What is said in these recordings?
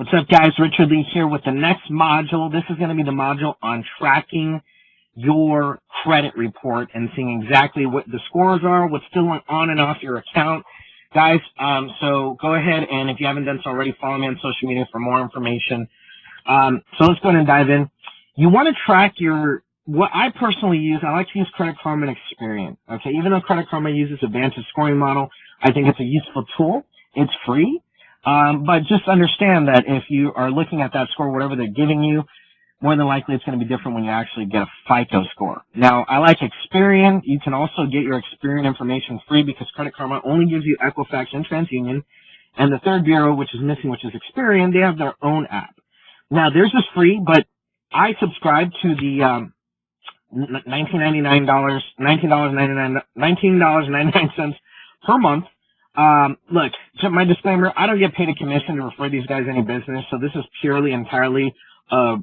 What's up, guys? Richard Lee here with the next module. This is going to be the module on tracking your credit report and seeing exactly what the scores are, what's still on and off your account. Guys, so go ahead and if you haven't done so already, follow me on social media for more information. So let's go ahead and dive in. You want to track what I personally use, I like to use Credit Karma and Experian. Okay, even though Credit Karma uses advanced scoring model, I think it's a useful tool. It's free. But just understand that if you are looking at that score, whatever they're giving you, more than likely it's going to be different when you actually get a FICO score. Now, I like Experian. You can also get your Experian information free because Credit Karma only gives you Equifax and TransUnion. And the third bureau, which is missing, which is Experian, they have their own app. Now, theirs is free, but I subscribe to the $19.99 per month. Look, my disclaimer, I don't get paid a commission to refer these guys any business, so this is entirely a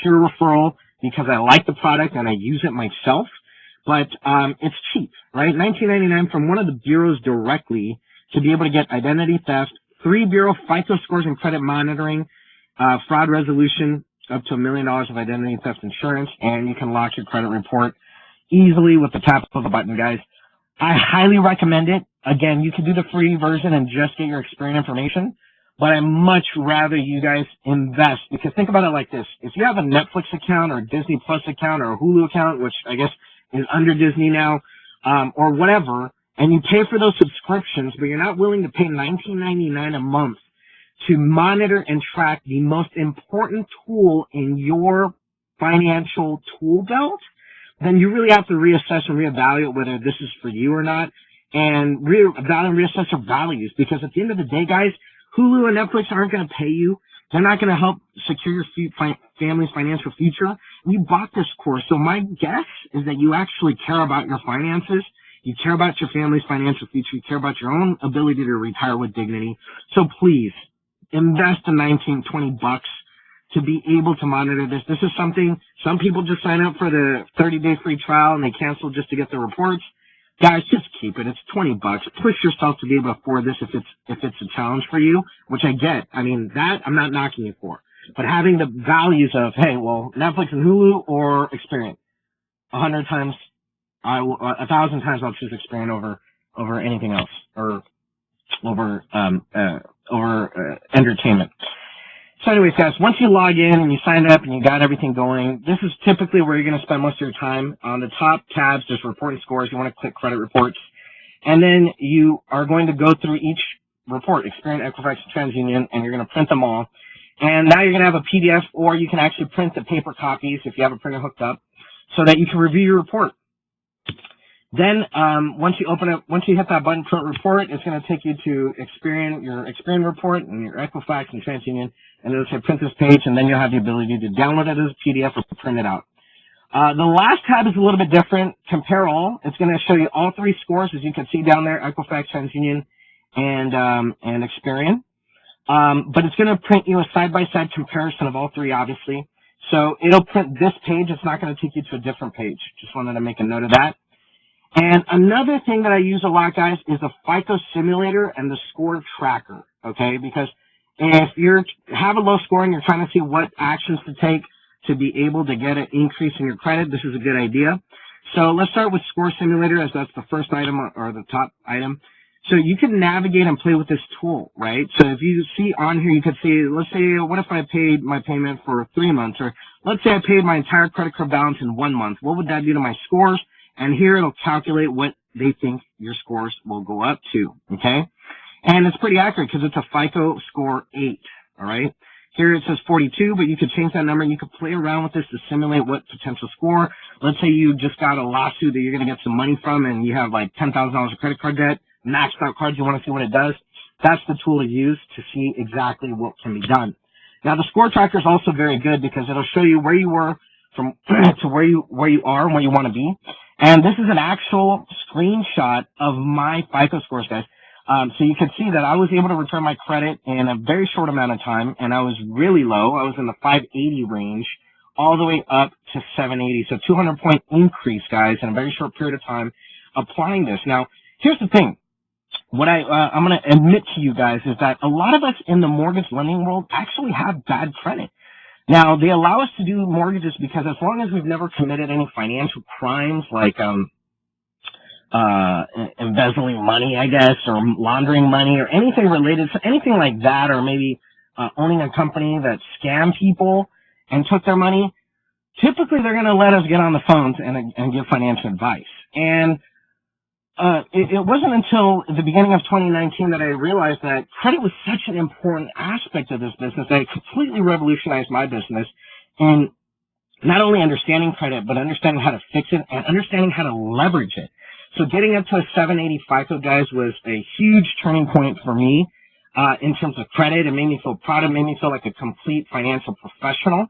pure referral because I like the product and I use it myself, but it's cheap, right? $19.99 from one of the bureaus directly to be able to get identity theft, 3-bureau FICO scores and credit monitoring, fraud resolution, up to $1 million of identity theft insurance, and you can lock your credit report easily with the tap of a button, guys. I highly recommend it. Again, you can do the free version and just get your Experian information, but I much rather you guys invest because think about it like this. If you have a Netflix account or a Disney Plus account or a Hulu account, which I guess is under Disney now, or whatever, and you pay for those subscriptions, but you're not willing to pay $19.99 a month to monitor and track the most important tool in your financial tool belt, then you really have to reassess and reevaluate whether this is for you or not, and reassess your values. Because at the end of the day, guys, Hulu and Netflix aren't going to pay you. They're not going to help secure your family's financial future. You bought this course, so my guess is that you actually care about your finances. You care about your family's financial future. You care about your own ability to retire with dignity. So please, invest the $19-20 to be able to monitor this. This is something, some people just sign up for the 30-day free trial and they cancel just to get the reports. Guys, just keep it. It's $20. Push yourself to be able to afford this if it's a challenge for you, which I get. I mean, that I'm not knocking you for. But having the values of, hey, well, Netflix and Hulu or Experian, 1,000 times I'll choose Experian over anything else or over entertainment. So anyways, guys, once you log in and you sign up and you got everything going, this is typically where you're going to spend most of your time. On the top tabs, there's report and scores. You want to click credit reports. And then you are going to go through each report, Experian, Equifax, and TransUnion, and you're going to print them all. And now you're going to have a PDF, or you can actually print the paper copies if you have a printer hooked up so that you can review your report. Then once you hit that button, print report, it's going to take you to Experian, your Experian report and your Equifax and TransUnion, and it'll say print this page, and then you'll have the ability to download it as a PDF or print it out. The last tab is a little bit different. Compare all. It's going to show you all 3 scores, as you can see down there, Equifax, TransUnion, and Experian. But it's going to print you a side-by-side comparison of all 3, obviously. So it'll print this page. It's not going to take you to a different page. Just wanted to make a note of that. And another thing that I use a lot, guys, is the FICO simulator and the score tracker, okay? Because if you have a low score and you're trying to see what actions to take to be able to get an increase in your credit, this is a good idea. So let's start with Score Simulator, as that's the first item or the top item. So you can navigate and play with this tool, right? So if you see on here, you could see, let's say, what if I paid my payment for 3 months? Or let's say I paid my entire credit card balance in 1 month. What would that do to my scores? And here it'll calculate what they think your scores will go up to, okay? And it's pretty accurate because it's a FICO score 8, all right? Here it says 42, but you could change that number and you could play around with this to simulate what potential score. Let's say you just got a lawsuit that you're going to get some money from and you have like $10,000 of credit card debt, maxed out cards, you want to see what it does. That's the tool to use to see exactly what can be done. Now, the score tracker is also very good because it'll show you where you were from to where you are and where you want to be. And this is an actual screenshot of my FICO scores, guys. So you can see that I was able to return my credit in a very short amount of time, and I was really low. I was in the 580 range all the way up to 780. So 200-point increase, guys, in a very short period of time applying this. Now, here's the thing. what I'm going to admit to you guys is that a lot of us in the mortgage lending world actually have bad credit. Now, they allow us to do mortgages because as long as we've never committed any financial crimes like embezzling money, I guess, or laundering money or anything related to anything like that, or maybe owning a company that scammed people and took their money, typically they're going to let us get on the phones and give financial advice. And it wasn't until the beginning of 2019 that I realized that credit was such an important aspect of this business that it completely revolutionized my business. And not only understanding credit, but understanding how to fix it and understanding how to leverage it. So getting up to a 780 FICO, guys, was a huge turning point for me in terms of credit. It made me feel proud. It made me feel like a complete financial professional.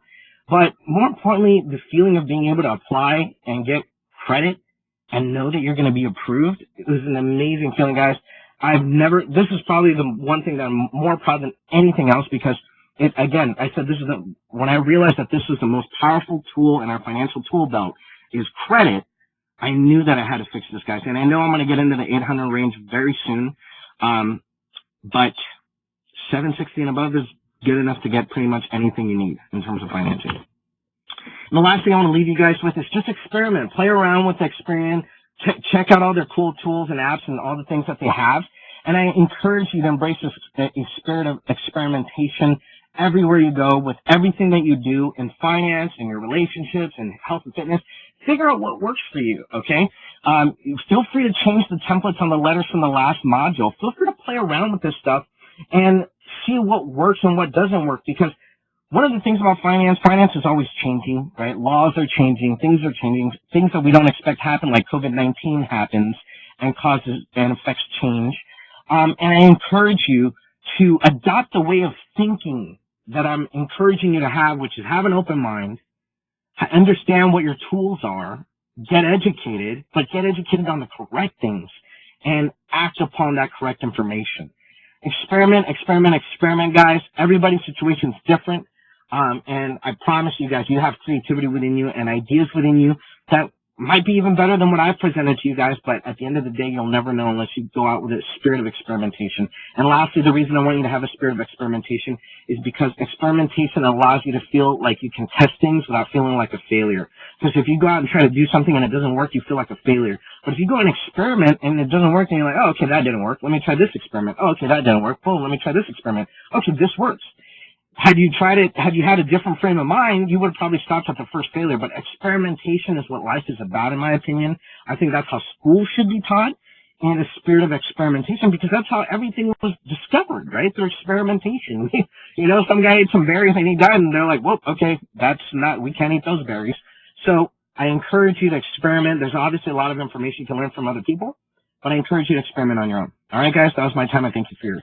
But more importantly, the feeling of being able to apply and get credit and know that you're going to be approved, it was an amazing feeling, guys. This is probably the one thing that I'm more proud than anything else because again, I said when I realized that this was the most powerful tool in our financial tool belt is credit, I knew that I had to fix this, guys. And I know I'm going to get into the 800 range very soon. But 760 and above is good enough to get pretty much anything you need in terms of financing. And the last thing I want to leave you guys with is just experiment. Play around with Experian. Check out all their cool tools and apps and all the things that they have. And I encourage you to embrace this spirit of experimentation everywhere you go with everything that you do in finance, in your relationships, and health and fitness. Figure out what works for you, okay? Feel free to change the templates on the letters from the last module. Feel free to play around with this stuff and see what works and what doesn't work, because one of the things about finance is always changing, right? Laws are changing, things are changing, things that we don't expect happen, like COVID-19 happens and causes and affects change. And I encourage you to adopt the way of thinking that I'm encouraging you to have, which is have an open mind, understand what your tools are, get educated, but get educated on the correct things and act upon that correct information. Experiment, guys. Everybody's situation is different. And I promise you guys, you have creativity within you and ideas within you that might be even better than what I've presented to you guys, but at the end of the day, you'll never know unless you go out with a spirit of experimentation. And lastly, the reason I want you to have a spirit of experimentation is because experimentation allows you to feel like you can test things without feeling like a failure. Because if you go out and try to do something and it doesn't work, you feel like a failure. But if you go and experiment and it doesn't work, and you're like, oh, okay, that didn't work. Let me try this experiment. Oh, okay, that didn't work. Boom, let me try this experiment. Okay, this works. Had you had a different frame of mind, you would have probably stopped at the first failure. But experimentation is what life is about, in my opinion. I think that's how school should be taught, in the spirit of experimentation, because that's how everything was discovered, right? Through experimentation. Some guy ate some berries and he died, and they're like, whoop, okay, we can't eat those berries. So I encourage you to experiment. There's obviously a lot of information you can learn from other people, but I encourage you to experiment on your own. All right, guys, that was my time. I thank you for your